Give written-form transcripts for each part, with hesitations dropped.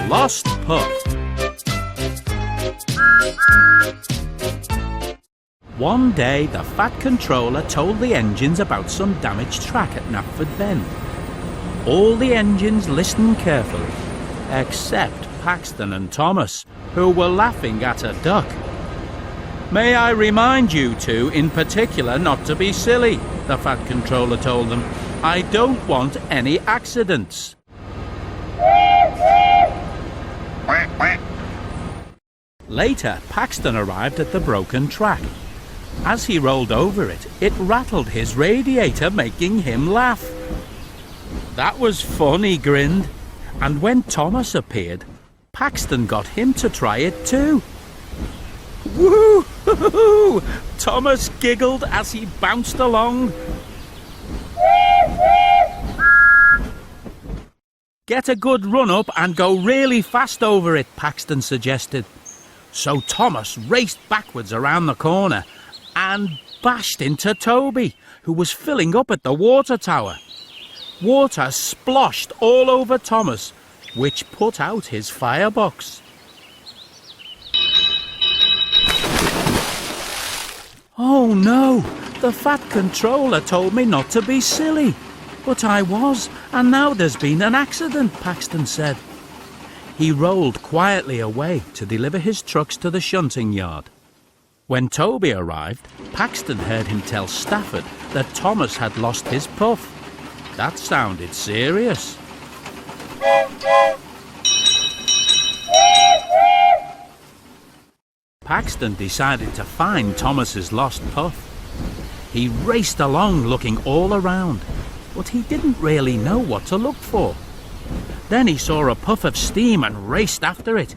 lost puff. One day the Fat Controller told the engines about some damaged track at Knapford Bend. All the engines listened carefully, except Paxton and Thomas, who were laughing at a duck. "May I remind you two in particular not to be silly," the Fat Controller told them. "I don't want any accidents." Later, Paxton arrived at the broken track. As he rolled over it, it rattled his radiator, making him laugh. "That was fun," he grinned. And when Thomas appeared, Paxton got him to try it too. Woo! Thomas giggled as he bounced along. "Get a good run up and go really fast over it," Paxton suggested. So Thomas raced backwards around the corner and bashed into Toby, who was filling up at the water tower. Water sploshed all over Thomas, which put out his firebox. "Oh no, the Fat Controller told me not to be silly. But I was, and now there's been an accident," Paxton said. He rolled quietly away to deliver his trucks to the shunting yard. When Toby arrived, Paxton heard him tell Stafford that Thomas had lost his puff. That sounded serious. Paxton decided to find Thomas's lost puff. He raced along looking all around, but he didn't really know what to look for. Then he saw a puff of steam and raced after it.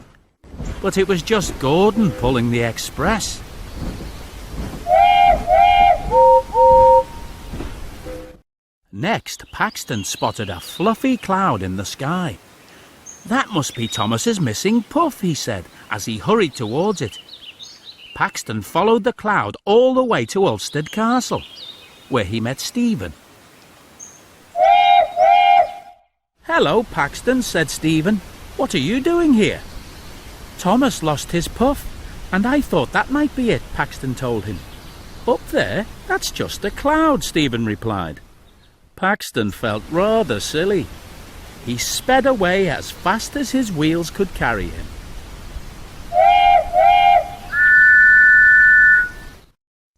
But it was just Gordon pulling the express. Next, Paxton spotted a fluffy cloud in the sky. "That must be Thomas's missing puff," he said, as he hurried towards it. Paxton followed the cloud all the way to Ulstead Castle, where he met Stephen. "Hello, Paxton," said Stephen. "What are you doing here?" "Thomas lost his puff, and I thought that might be it," Paxton told him. "Up there? That's just a cloud," Stephen replied. Paxton felt rather silly. He sped away as fast as his wheels could carry him.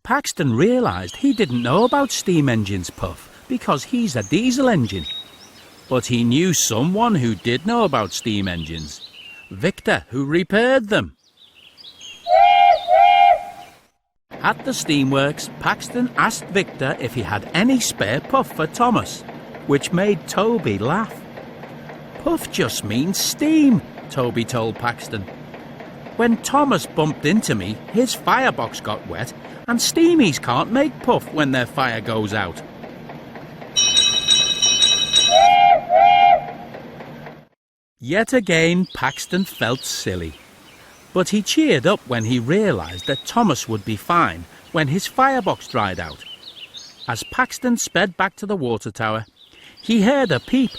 Paxton realised he didn't know about steam engine's puff because he's a diesel engine. But he knew someone who did know about steam engines, Victor, who repaired them. At the steamworks, Paxton asked Victor if he had any spare puff for Thomas, which made Toby laugh. "Puff just means steam," Toby told Paxton. "When Thomas bumped into me, his firebox got wet, and steamies can't make puff when their fire goes out." Yet again, Paxton felt silly. But he cheered up when he realised that Thomas would be fine when his firebox dried out. As Paxton sped back to the water tower, he heard a peep,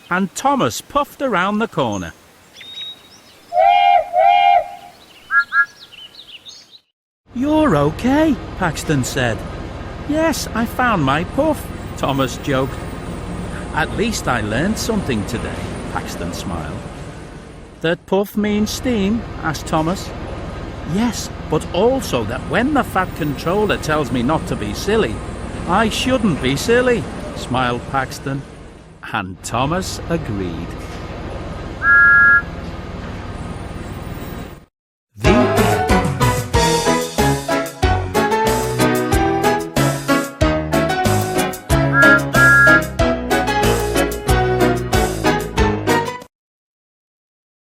and Thomas puffed around the corner. "You're okay," Paxton said. "Yes, I found my puff," Thomas joked. "At least I learned something today," Paxton smiled. "That puff means steam?" asked Thomas. "Yes, but also that when the Fat Controller tells me not to be silly, I shouldn't be silly," smiled Paxton. And Thomas agreed.